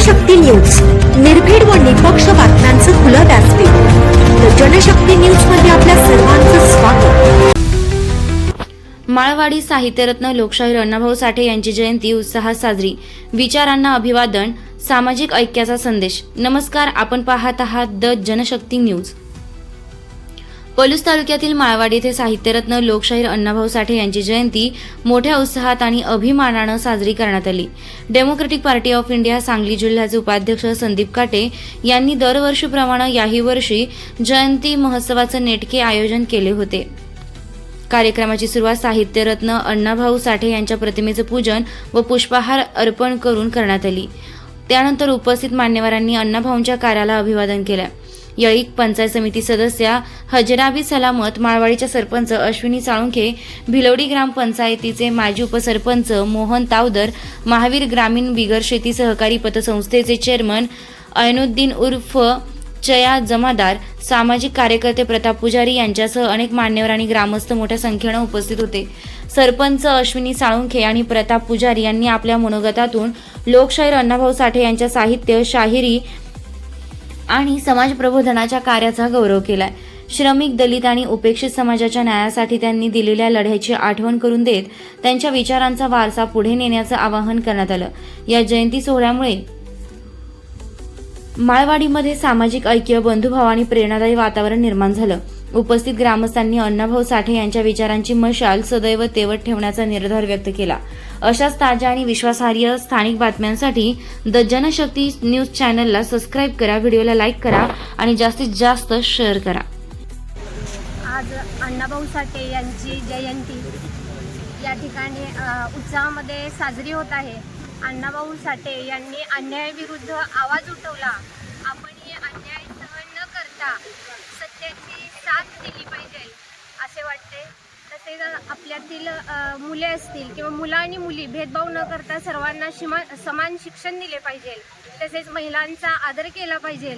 Janshakti news, निर्भीड व निपक्ष बातम्यांचं खुलं व्यासपीठ. तर जनशक्ती न्यूज मध्ये आपल्या सर्वांचं स्वागत. माळवाडी साहित्यरत्न लोकशाहीर अण्णाभाऊ साठे यांची जयंती उत्साहात साजरी. विचारांना अभिवादन, सामाजिक ऐक्याचा संदेश. नमस्कार, आपण पाहत आहात द जनशक्ती न्यूज. पलूस तालुक्यातील माळवाडी येथे साहित्यरत्न लोकशाहीर अण्णाभाऊ साठे यांची जयंती मोठ्या उत्साहात आणि अभिमानानं साजरी करण्यात आली. Democratic party of India Sangli जिल्ह्याचे उपाध्यक्ष संदीप काटे यांनी दरवर्षीप्रमाणे याही वर्षी जयंती महोत्सवाचे नेटके आयोजन केले होते. कार्यक्रमाची सुरुवात साहित्यरत्न अण्णाभाऊ साठे यांच्या प्रतिमेचे पूजन व पुष्पहार अर्पण करून करण्यात आली. त्यानंतर उपस्थित मान्यवरांनी अण्णाभाऊंच्या कार्याला अभिवादन केले. यावेळी पंचायत समिती सदस्या हजराबी सलामत, माळवाडीच्या सरपंच अश्विनी साळुंखे, भिलवडी ग्रामपंचायतीचे माजी उपसरपंच मोहन तावदर, महावीर ग्रामीण बिगर शेती सहकारी पतसंस्थेचे चेअरमन ऐनुद्दीन उर्फ चया जमादार, सामाजिक कार्यकर्ते प्रताप पुजारी यांच्यासह अनेक मान्यवर आणि ग्रामस्थ मोठ्या संख्येने उपस्थित होते. सरपंच अश्विनी साळुंखे आणि प्रताप पुजारी यांनी आपल्या मनोगतातून लोकशाहीर अण्णाभाऊ साठे यांच्या साहित्य, शाहिरी आणि समाज प्रबोधनाच्या कार्याचा गौरव केलाय. श्रमिक, दलित आणि उपेक्षित समाजाच्या न्यायासाठी त्यांनी दिलेल्या लढ्याची आठवण करून देत त्यांच्या विचारांचा वारसा पुढे नेण्याचं आवाहन करण्यात आलं. या जयंती सोहळ्यामुळे माळवाडीमध्ये सामाजिक ऐक्य, बंधुभाव आणि प्रेरणादायी वातावरण निर्माण झालं. उपस्थित ग्रामस्थांनी अण्णाभाऊ साठे यांच्या विचारांची मशाल सदैव तेवत ठेवण्याचा निर्धार व्यक्त केला. अशाच ताज्या आणि विश्वासार्ह स्थानिक बातम्यांसाठी द जनशक्ती न्यूज चॅनलला सबस्क्राईब करा, व्हिडिओला लाईक करा आणि जास्तीत जास्त शेअर करा. आज अण्णाभाऊ साठे यांची जयंती या ठिकाणी उत्साहामध्ये साजरी होत आहे. अण्णाभाऊ साठे यांनी अन्यायाविरुद्ध आवाज उठवला. आपण हे अन्याय सहन न करता सत्याची साथ दिली पाहिजे असे वाटते. तसेच आपल्यातील मुले असतील किंवा मुलं आणि मुली भेदभाव न करता सर्वांना समान शिक्षण दिले पाहिजे. तसेच महिलांचा आदर केला पाहिजे.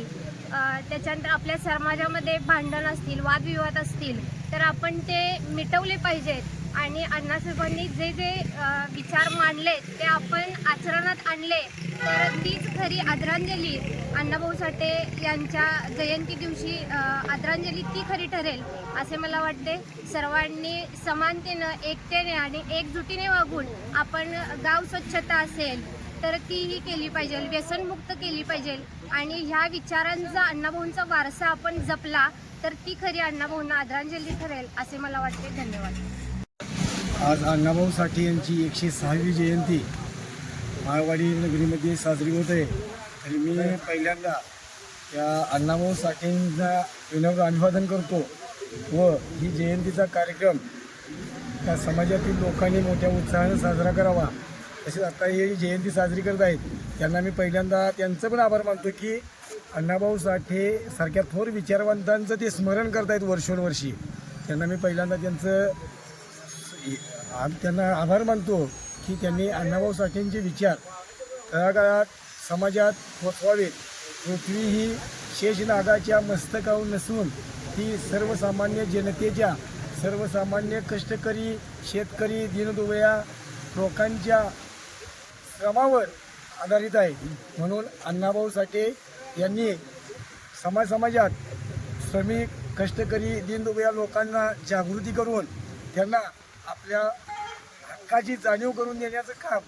त्याच्यानंतर आपल्या समाजामध्ये भांडण असतील, वादविवाद असतील तर आपण ते मिटवले पाहिजेत आणि अण्णासाहेबांनी जे जे विचार मांडले ते आपण आचरणात आणले तर तीच खरी आदरांजली. अण्णाभाऊ साठे यांच्या जयंती दिवशी आदरांजली ती खरी ठरेल असे मला वाटते. सर्वांनी समानतेनं, एकतेने आणि एकजुटीने वागून आपण गाव स्वच्छता असेल तर तीही केली पाहिजे, व्यसनमुक्त केली पाहिजे आणि ह्या विचारांचा, अण्णाभाऊंचा वारसा आपण जपला तर ती खरी अण्णाभाऊंना आदरांजली ठरेल असे मला वाटते. धन्यवाद. आज अण्णाभाऊ साठे यांची 106वी जयंती माळवाडी नगरीमध्ये साजरी होत आहे. तरी मी पहिल्यांदा त्या अण्णाभाऊ साठेंचा विनम्र अभिवादन करतो व ही जयंतीचा कार्यक्रम त्या समाजातील लोकांनी मोठ्या उत्साहाने साजरा करावा. तसेच आता ही जयंती साजरी करत आहेत त्यांना मी पहिल्यांदा त्यांचं पण आभार मानतो की अण्णाभाऊ साठे सारख्या थोर विचारवंतांचं ते स्मरण करतायत वर्षोनवर्षी. त्यांना मी पहिल्यांदा त्यांना आभार मानतो की त्यांनी अण्णाभाऊ साठेंचे विचार तळागाळात समाजात पोचवावेत. पृथ्वी ही शेषनागाच्या मस्तकावर नसून ती सर्वसामान्य जनतेच्या, सर्वसामान्य कष्टकरी, शेतकरी, दीनदुबळ्या लोकांच्या श्रमावर आधारित आहे. म्हणून अण्णाभाऊ साठे यांनी समाजात श्रमिक, कष्टकरी, दीनदुबळ्या लोकांना जागृती करून त्यांना आपल्या हक्काची जाणीव करून देण्याचं काम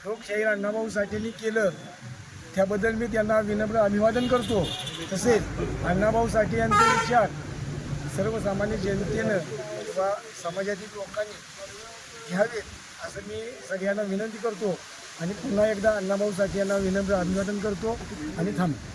लोकशाहीर अण्णाभाऊ साठेंनी केलं. त्याबद्दल मी त्यांना विनम्र अभिवादन करतो. तसेच अण्णाभाऊ साठे यांचे विचार सर्वसामान्य जनतेनं किंवा समाजातील लोकांनी घ्यावेत असं मी सगळ्यांना विनंती करतो आणि पुन्हा एकदा अण्णाभाऊ साठे यांना विनम्र अभिवादन करतो आणि थांबतो.